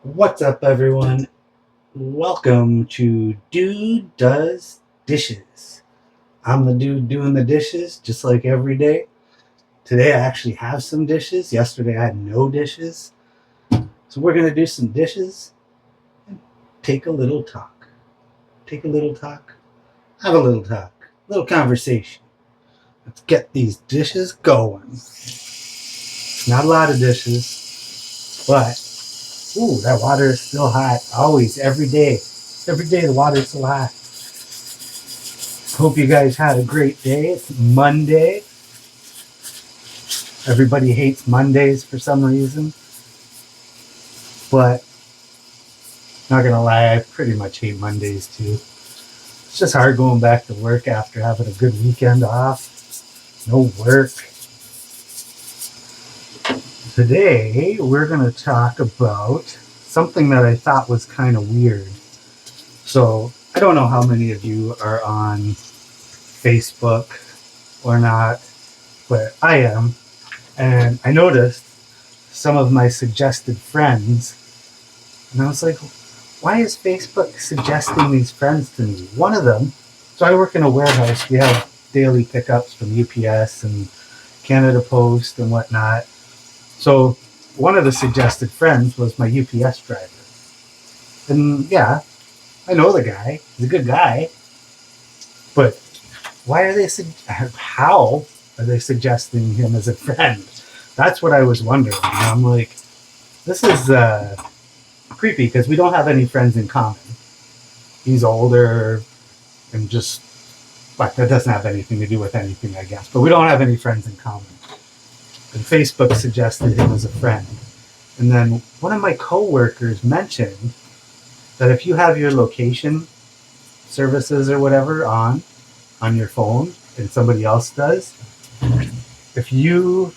What's up, everyone? Welcome to Dude Does Dishes. I'm the dude doing the dishes, just like every day. Today, I actually have some dishes. Yesterday, I had no dishes. So, we're going to do some dishes and take a little talk. Take a little talk, have a little talk, a little conversation. Let's get these dishes going. Not a lot of dishes, but ooh, that water is still hot. Always, every day. Every day the water is still hot. Hope you guys had a great day. It's Monday. Everybody hates Mondays for some reason. But not gonna lie, I pretty much hate Mondays too. It's just hard going back to work after having a good weekend off. No work. Today we're gonna talk about something that I thought was kind of weird. So I don't know how many of you are on Facebook or not, but I am. And I noticed some of my suggested friends, and I was like, why is Facebook suggesting these friends to me? One of them, so I work in a warehouse. We have daily pickups from UPS and Canada Post and whatnot. So one of the suggested friends was my UPS driver. And yeah, I know the guy. He's a good guy. But why are they, how are they suggesting him as a friend? That's what I was wondering. And I'm like, this is creepy because we don't have any friends in common. He's older and just, but that doesn't have anything to do with anything, I guess. But we don't have any friends in common. And Facebook suggested him as a friend. And then one of my coworkers mentioned that if you have your location services or whatever on your phone and somebody else does, if you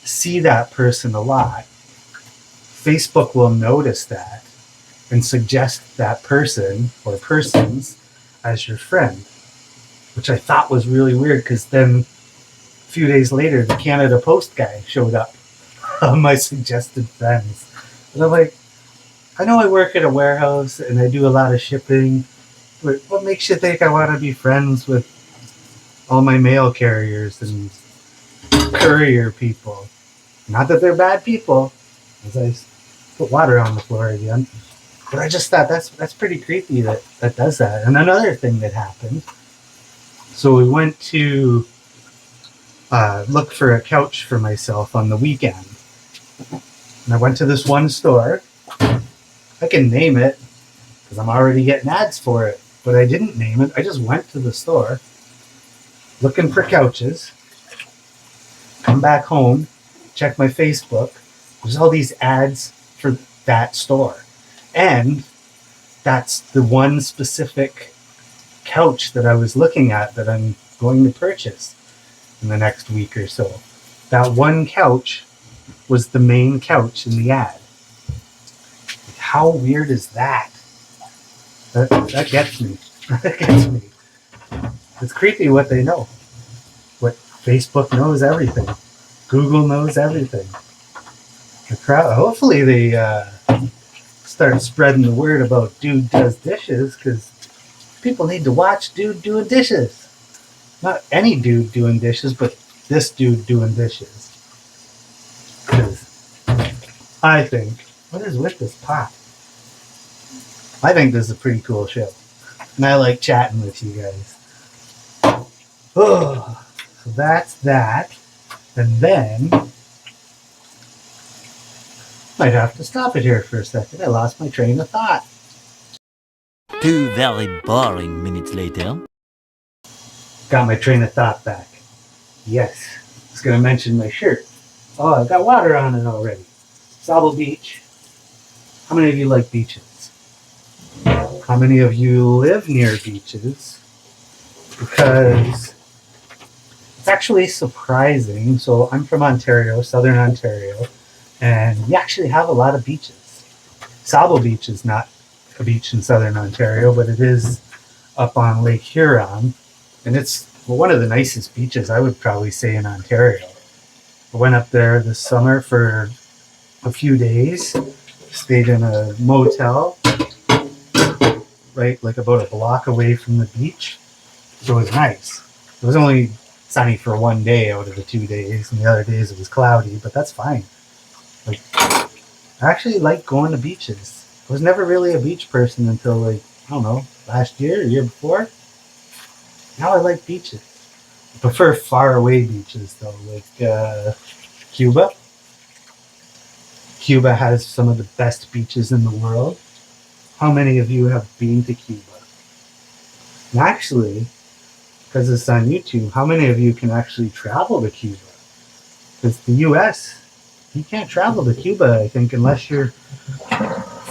see that person a lot, Facebook will notice that and suggest that person or persons as your friend, which I thought was really weird because then a few days later, the Canada Post guy showed up on my suggested friends. And I'm like, I know I work at a warehouse and I do a lot of shipping, but what makes you think I want to be friends with all my mail carriers and courier people? Not that they're bad people, as I put water on the floor again. But I just thought that's pretty creepy that does that. And another thing that happened. So we went to look for a couch for myself on the weekend. And I went to this one store. I can name it because I'm already getting ads for it. But I didn't name it. I just went to the store looking for couches. Come back home, check my Facebook. There's all these ads for that store. And that's the one specific couch that I was looking at that I'm going to purchase in the next week or so. That one couch was the main couch in the ad. How weird is that? That gets me. That gets me. It's creepy what they know. What Facebook knows everything. Google knows everything. The crowd. Hopefully they start spreading the word about Dude Does Dishes because people need to watch Dude Doing Dishes. Not any dude doing dishes, but this dude doing dishes. Because I think, what is with this pot? I think this is a pretty cool show. And I like chatting with you guys. Oh, so that's that. And then, might have to stop it here for a second. I lost my train of thought. 2 very boring minutes later. Got my train of thought back. Yes, I was going to mention my shirt. Oh, I've got water on it already. Sable Beach. How many of you like beaches? How many of you live near beaches? Because it's actually surprising. So I'm from Ontario, Southern Ontario, and we actually have a lot of beaches. Sable Beach is not a beach in Southern Ontario, but it is up on Lake Huron, and it's one of the nicest beaches I would probably say in Ontario. I went up there this summer for a few days, Stayed in a motel, right, like about a block away from the beach. So it was nice. It was only sunny for one day out of the 2 days, and the other days it was cloudy, but that's fine. Like, I actually like going to beaches. I was never really a beach person until, like, I don't know, last year or year before. Now I like beaches. I prefer far away beaches though, like Cuba. Cuba has some of the best beaches in the world. How many of you have been to Cuba? And actually, because it's on YouTube, how many of you can actually travel to Cuba? Because the US, you can't travel to Cuba, I think, unless you're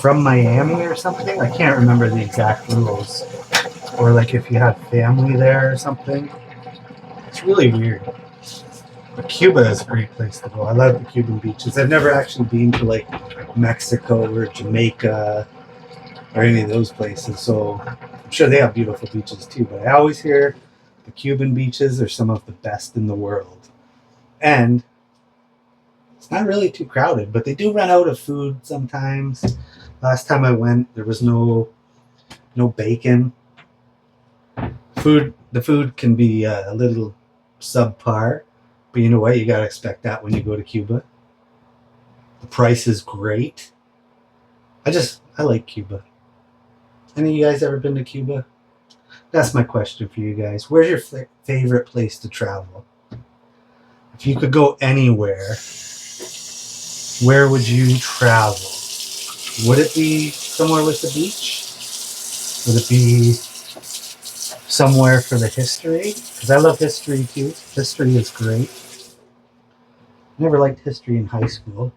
from Miami or something. I can't remember the exact rules. Or like if you have family there or something. It's really weird. But Cuba is a great place to go. I love the Cuban beaches. I've never actually been to like Mexico or Jamaica or any of those places. So I'm sure they have beautiful beaches too. But I always hear the Cuban beaches are some of the best in the world. And it's not really too crowded, but they do run out of food sometimes. Last time I went, there was no bacon. The food can be a little subpar, but you know what? You gotta expect that when you go to Cuba. The price is great. I like Cuba. Any of you guys ever been to Cuba? That's my question for you guys. Where's your favorite place to travel? If you could go anywhere, where would you travel? Would it be somewhere with the beach? Would it be somewhere for the history? Because I love history too. History is great. Never liked history in high school.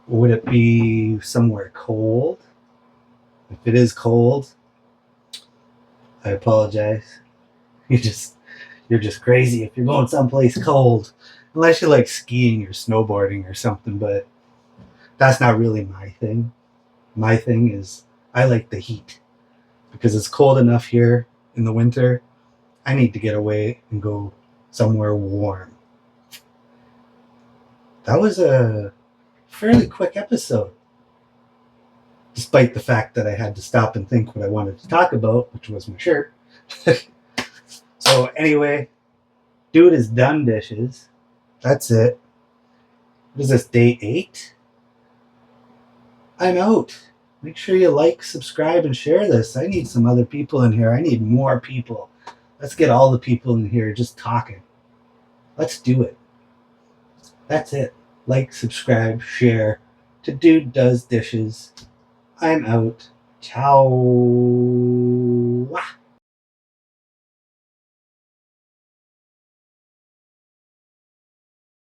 Would it be somewhere cold? If it is cold, I apologize. You're just crazy if you're going someplace cold. Unless you like skiing or snowboarding or something, but that's not really my thing. My thing is I like the heat. Because it's cold enough here in the winter, I need to get away and go somewhere warm. That was a fairly quick episode. Despite the fact that I had to stop and think what I wanted to talk about, which was my shirt. So anyway, dude is done dishes. That's it. What is this, day 8? I'm out. Make sure you like, subscribe, and share this. I need some other people in here. I need more people. Let's get all the people in here just talking. Let's do it. That's it. Like, subscribe, share. To Dude Does Dishes. I'm out. Ciao.